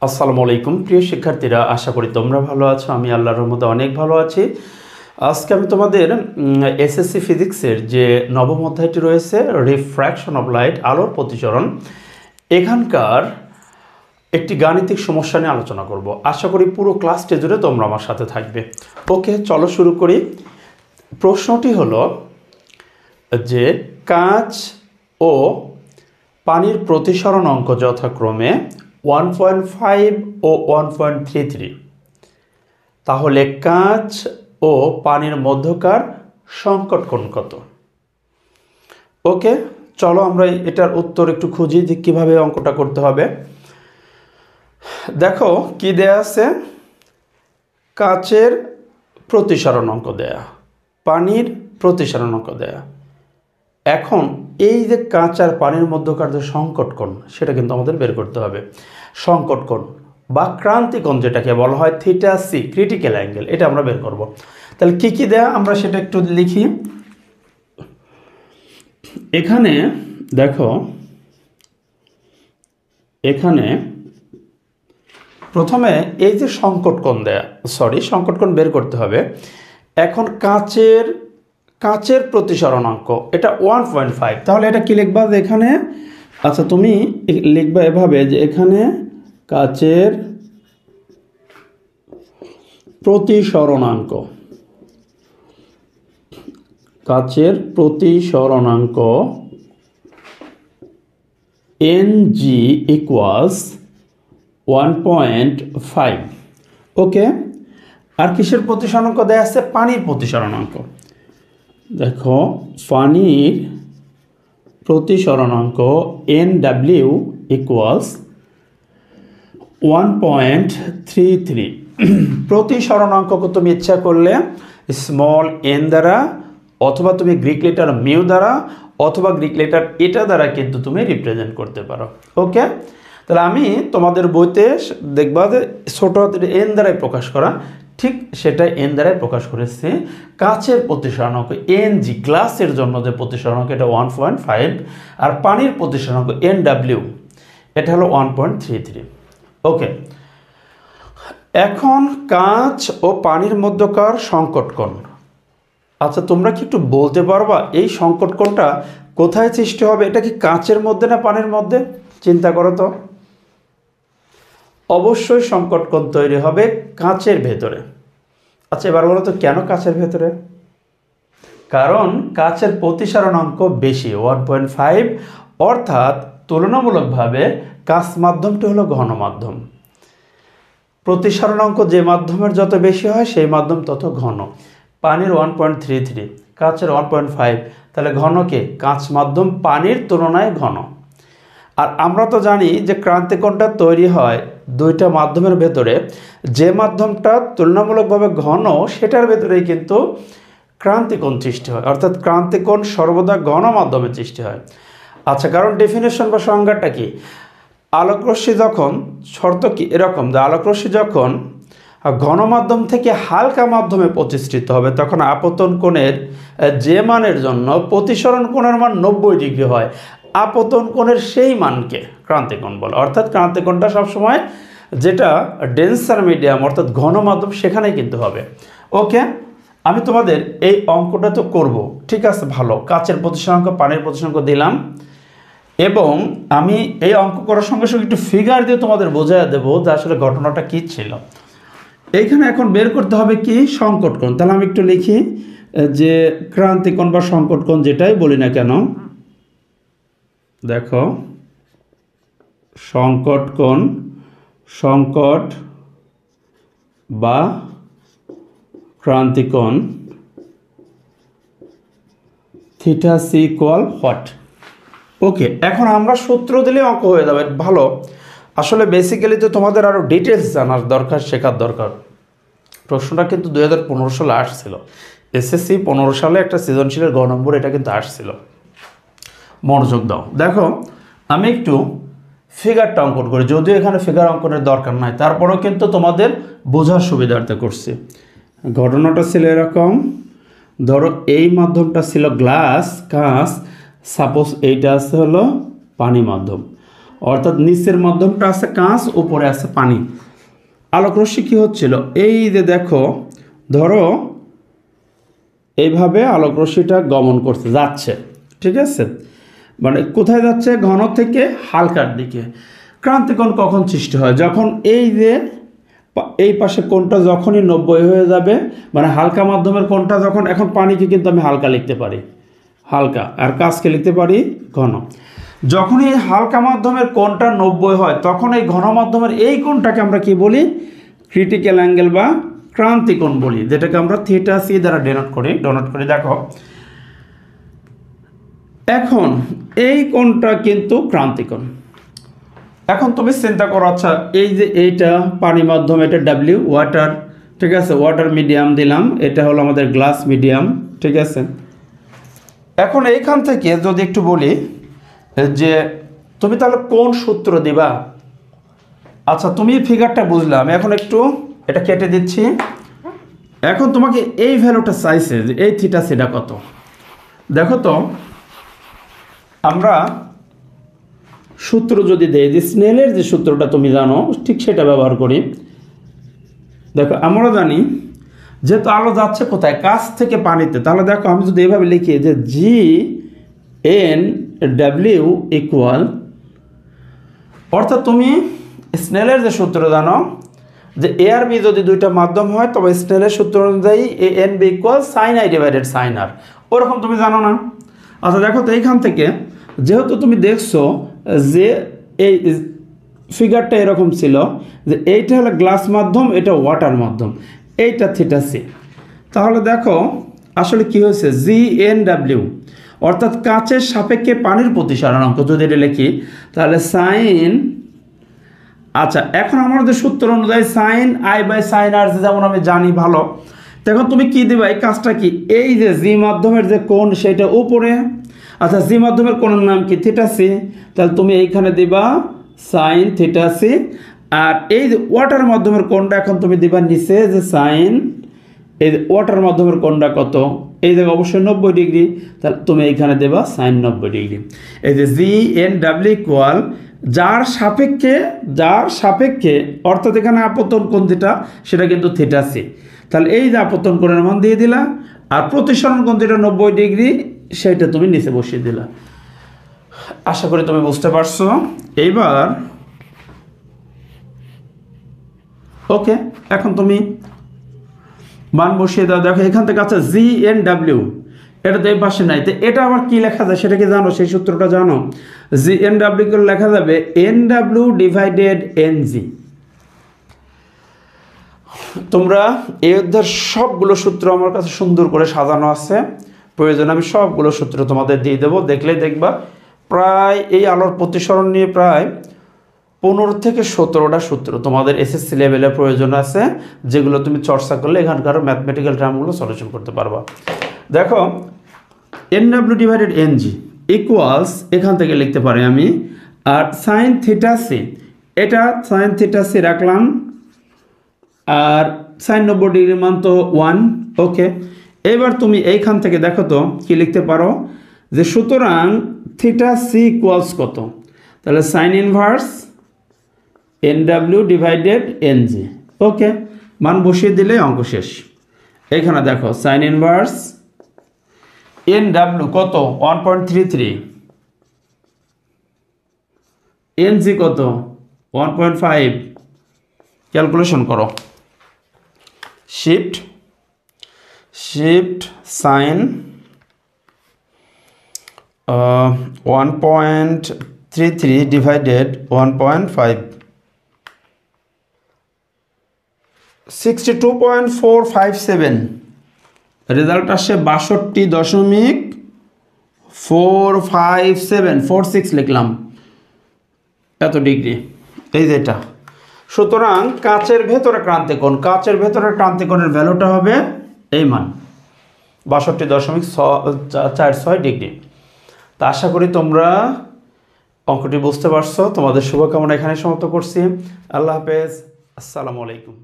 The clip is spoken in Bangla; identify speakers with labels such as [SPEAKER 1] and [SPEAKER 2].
[SPEAKER 1] আসসালামু আলাইকুম প্রিয় শিক্ষার্থীরা, আশা করি তোমরা ভালো আছো। আমি আল্লাহর রহমতে অনেক ভালো আছি। আজকে আমি তোমাদের এসএসসি ফিজিক্সের যে নবম অধ্যায়টি রয়েছে, রিফ্র্যাকশন অফ লাইট, আলোর প্রতিসরণ, এখানকার একটি গাণিতিক সমস্যা নিয়ে আলোচনা করব। আশা করি পুরো ক্লাসটি জুড়ে তোমরা আমার সাথে থাকবে। ওকে, চলো শুরু করি। প্রশ্নটি হলো যে কাঁচ ও পানির প্রতিসরণ অঙ্ক যথাক্রমে 1.5 ও 1.33, তাহলে কাঁচ ও পানির মধ্যকার সংকট কোণ কত? ওকে, চলো আমরা এটার উত্তর একটু খুঁজি যে কীভাবে অঙ্কটা করতে হবে। দেখো কি দেয়া আছে, কাচের প্রতিসরণ অঙ্ক দেয়া, পানির প্রতিসরণ অঙ্ক দেয়া। এখন এই যে কাঁচ আর পানির মধ্যকার যে সংকট কোণ, সেটা কিন্তু আমাদের বের করতে হবে। সংকট কোণ বা ক্রান্তি কোণ যেটাকে বলা হয়, থিটা সি, ক্রিটিক্যাল অ্যাঙ্গেল, এটা আমরা বের করব। তাহলে কি কি দেয়া আমরা সেটা একটু লিখি। এখানে দেখো, এখানে প্রথমে এই যে সংকট কোণ দেয়া, সংকট কোণ বের করতে হবে। এখন কাঁচের প্রতিসরণাঙ্ক এটা 1.5, তাহলে এটা কি লিখবা যে এখানে, আচ্ছা তুমি লিখবা এভাবে যে এখানে কাঁচের প্রতিসরণাঙ্ক, NG ইকুয়ালস 1.5। ওকে, আর কিসের প্রতিসরণাঙ্ক দেয়া আছে? পানির প্রতিসরণাঙ্ক। দেখো পানির প্রতিসরণাঙ্ক NW ইকুয়ালস 1.33। প্রতিসরণাঙ্ককে তুমি ইচ্ছা করলে স্মল n দ্বারা, অথবা তুমি গ্রিক লেটার মিউ দ্বারা, অথবা গ্রিক লেটার এটা দ্বারা কিন্তু তুমি রিপ্রেজেন্ট করতে পারো। ওকে, তাহলে আমি তোমাদের বইতে দেখবা যে ছোট হাতের n দ্বারাই প্রকাশ করা, ঠিক সেটা n দ্বারাই প্রকাশ করেছে। কাঁচের প্রতিসরণাঙ্ক NG, গ্লাসের জন্য যে প্রতিসরণাঙ্ক, এটা 1.5, আর পানির প্রতিসরণাঙ্ক NW এটা হলো 1.33। ওকে, এখন কাঁচ ও পানির মধ্যকার সংকট কোণ। আচ্ছা তোমরা কি একটু বলতে পারবা এই সংকট কোণটা কোথায় সৃষ্টি হবে? এটা কি কাঁচের মধ্যে না পানির মধ্যে? চিন্তা করো তো। অবশ্যই সংকট কোণ তৈরি হবে কাঁচের ভেতরে। আচ্ছা এবার বলো তো কেন কাঁচের ভেতরে? কারণ কাঁচের প্রতিসরণাঙ্ক বেশি, 1.5, অর্থাৎ তুলনামূলকভাবে কাঁচ মাধ্যমটি হলো ঘন মাধ্যম। প্রতিসরণাঙ্ক যে মাধ্যমের যত বেশি হয় সেই মাধ্যম তত ঘন। পানির 1.33, কাঁচের 1.5, তাহলে ঘন কে? কাঁচ মাধ্যম পানির তুলনায় ঘন। আর আমরা তো জানি যে ক্রান্তিকোণটা তৈরি হয় দুইটা মাধ্যমের ভেতরে, যে মাধ্যমটা তুলনামূলকভাবে ঘন সেটার ভেতরেই কিন্তু ক্রান্তিকোণ সৃষ্টি হয়, অর্থাৎ ক্রান্তিকোণ সর্বদা ঘন মাধ্যমে সৃষ্টি হয়। আচ্ছা, কারণ ডেফিনেশন বা সংজ্ঞাটা কি? আলোকরশ্মি যখন, শর্ত কি এরকম যে আলোকরশ্মি যখন ঘন মাধ্যম থেকে হালকা মাধ্যমে প্রতিষ্ঠিত হবে, তখন আপতন কোণের যে মানের জন্য প্রতিসরণ কোণের মান 90 ডিগ্রি হয়, আপতন কোণের সেই মানকে ক্রান্তিকোণ বলে। অর্থাৎ ক্রান্তিকোণটা সবসময় যেটা ডেন্সার মিডিয়াম, অর্থাৎ ঘন মাধ্যম, সেখানেই কিন্তু হবে। ওকে, আমি তোমাদের এই অঙ্কটা তো করব, ঠিক আছে, ভালো। কাঁচের প্রতিসরণাঙ্ক, পানির প্রতিসরণাঙ্ক দিলাম, এবং আমি এই অঙ্ক করার সঙ্গে সঙ্গে একটু ফিগার দিয়ে তোমাদের বোঝায় দেবো যে আসলে ঘটনাটা কী ছিল। এইখানে এখন বের করতে হবে কি? সংকট কোণ। তাহলে আমি একটু লিখি যে ক্রান্তিকোণ বা সংকট কোণ যেটাই বলি না কেন, দেখো সংকট কোণ, সংকট বা ক্রান্তিকোণ, থিটা সি ইকুয়াল হোয়াট? ওকে, এখন আমরা সূত্র দিলে অঙ্ক হয়ে যাবে। ভালো, আসলে বেসিক্যালি তো তোমাদের আরও ডিটেলস জানার দরকার, শেখার দরকার। প্রশ্নটা কিন্তু 2015 সালে আসছিল, এসএসসি 15 সালে একটা সৃজনশীলের গ নম্বর, এটা কিন্তু আসছিল। মনোযোগ দাও। দেখো আমি একটু ফিগারটা অঙ্কন করি, যদিও এখানে ফিগার অঙ্কনের দরকার নাই, তারপরেও কিন্তু তোমাদের বোঝার সুবিধার্থে করছি। ঘটনাটা ছিল এরকম, ধরো এই মাধ্যমটা ছিল গ্লাস, কাঁচ, সাপোজ এইটা আছে হলো পানি মাধ্যম, অর্থাৎ নিচের মাধ্যমটা আছে কাঁচ, উপরে আছে পানি। আলোক রশ্মি কী হচ্ছিল, এই যে দেখো ধরো এইভাবে আলোক রশ্মিটা গমন করতে যাচ্ছে, ঠিক আছে, মানে কোথায় যাচ্ছে, ঘন থেকে হালকার দিকে। ক্রান্তিকোণ কখন সৃষ্টি হয়, যখন এই যে এই পাশে কোণটা যখনই 90 হয়ে যাবে, মানে হালকা মাধ্যমের কোণটা যখন, এখন পানিকে কিন্তু আমি হালকা লিখতে পারি হালকা, আর কাঁচকে লিখতে পারি ঘন। যখন এই হালকা মাধ্যমের কোণটা 90 হয় তখন এই ঘন মাধ্যমের এই কোণটাকে আমরা কি বলি, ক্রিটিক্যাল অ্যাঙ্গেল বা ক্রান্তিকোণ বলি, যেটাকে আমরা থিটা সি দ্বারা ডেনোট করি। দেখো এখন এই কোণটা কিন্তু ক্রান্তিকোণ। এখন তুমি চিন্তা করো, আচ্ছা এই যে এইটা পানি মাধ্যম, এটা ডাব্লিউ ওয়াটার, ঠিক আছে, ওয়াটার মিডিয়াম দিলাম, এটা হলো আমাদের গ্লাস মিডিয়াম, ঠিক আছে। এখন এইখান থেকে যদি একটু বলি যে তুমি তাহলে কোন সূত্র দিবা, আচ্ছা তুমি ফিগারটা বুঝলাম, এখন একটু এটা কেটে দিচ্ছি। এখন তোমাকে এই ভ্যালুটা চাইছে যে এই থিটা সিটা কত। দেখো তো আমরা সূত্র যদি দেই, যে স্নেলের যে সূত্রটা তুমি জানো ঠিক সেটা ব্যবহার করি। দেখো আমরা জানি যেহেতু আলো যাচ্ছে কোথায়, কাছ থেকে পানিতে, তাহলে দেখো আমি যদি এভাবে লিখি যে জি এন ডাব্লিউ ইকুয়াল, অর্থাৎ তুমি স্নেলের যে সূত্র জানো যে এ আর বি যদি দুইটা মাধ্যম হয় তবে স্নেলের সূত্র অনুযায়ী a n b equal sine i divided sine r, ওরকম তুমি জানো না। আচ্ছা দেখো তো এইখান থেকে যেহেতু তুমি দেখছো যে এই ফিগারটা এরকম ছিল যে এইটা হলো গ্লাস মাধ্যম, এটা ওয়াটার মাধ্যম, এইটা থিটা সি, তাহলে দেখো আসলে কি হয়েছে, জি এন ডাব্লিউ অর্থাৎ কাচের সাপেক্ষে পানির প্রতিসরণাঙ্ক যদি এটা লিখি তাহলে সাইন, আচ্ছা এখন আমাদের সূত্র অনুযায়ী সাইন আই বাই সাইন আর যেমন আমি জানি ভালো, তখন তুমি কি দিবা, এই কাজটা কি, এই যে জি মাধ্যমের যে কোণ সেটা উপরে, আচ্ছা জি মাধ্যমের কোণের নাম কি থিটা সি, তাহলে তুমি এইখানে দিবা সাইন থিটা সি, আর এই যে ওয়াটার মাধ্যমের কোণটা এখন তুমি দিবা নিচে যে সাইন, এই যে ওয়াটার মাধ্যমের কোণটা কত, এই জায়গায় অবশ্যই 90 ডিগ্রি, তাহলে তুমি এইখানে দেবা সাইন 90 ডিগ্রি। এই যে জি এন ডাব্লিউ ইকুয়াল যার সাপেক্ষে অর্থাৎ এখানে আপতন কোণ যেটা সেটা কিন্তু থিটা সি, তাহলে এই যে আপতন কোণের মান দিয়ে দিলা, আর প্রতিসরণ কোণ যেটা 90 ডিগ্রি সেইটা তুমি নিচে বসিয়ে দিলা। আশা করি তুমি বুঝতে পারছো। এইবার ওকে, এখন তুমি মান বসিয়ে দাও। দেখো এখান থেকে আচ্ছা জি এন ডাব্লিউ এটা তো এই পাশে নাই, তো এটা আবার কি লেখা যায় সেটা কি জানো, সেই সূত্রটা জানো, জি এন ডাব্লিউ করে লেখা যাবে এন ডাব্লিউ ডিভাইডেড এন জি। তোমরা এই অধ্যায়ের সবগুলো সূত্র আমার কাছে সুন্দর করে সাজানো আছে, প্রয়োজন আমি সবগুলো সূত্র তোমাদের দিয়ে দেবো, দেখলেই দেখবা প্রায় এই আলোর প্রতিসরণ নিয়ে প্রায় 15 থেকে 17টা সূত্র তোমাদের এসএসসি লেভেলে প্রয়োজন আছে, যেগুলো তুমি চর্চা করলে এখানকার ম্যাথমেটিক্যাল টার্মগুলো সলিউশন করতে পারবা। দেখো এন ডাব্লিউ ডিভাইডেড এন জি ইকুয়ালস, এখান থেকে লিখতে পারি আমি, আর সাইন থিটা সি, এটা সাইন থিটা সি রাখলাম, আর সাইন 90 ডিগ্রির মান তো 1, ওকে। এবার তুমি এইখান থেকে দেখো তো কি লিখতে পারো, যে সুতরাং থিটা সি ইকুয়ালস কত, তাহলে সাইন ইনভার্স এন ডাব্লিউ ডিভাইডেড এন জি, ওকে, মান বসিয়ে দিলে অঙ্ক শেষ। এইখানে দেখো সাইন ইনভার্স এন ডাব্লিউ কত 1.33, এন জি কত 1.5, ক্যালকুলেশন করো, শিফট সাইন 1.33 ডিভাইডেড 1.5, 62.457, রেজাল্ট আসে 62.457, 46 লিখলাম, এত ডিগ্রি এই যেটা। সুতরাং কাচের ভেতরে ক্রান্তিকোণের ভ্যালুটা হবে এই মান 62.46 ডিগ্রি। তা আশা করি তোমরা অঙ্কটি বুঝতে পারছো। তোমাদের শুভকামনা এখানে সমাপ্ত করছি। আল্লাহ হাফেজ, আসসালামু আলাইকুম।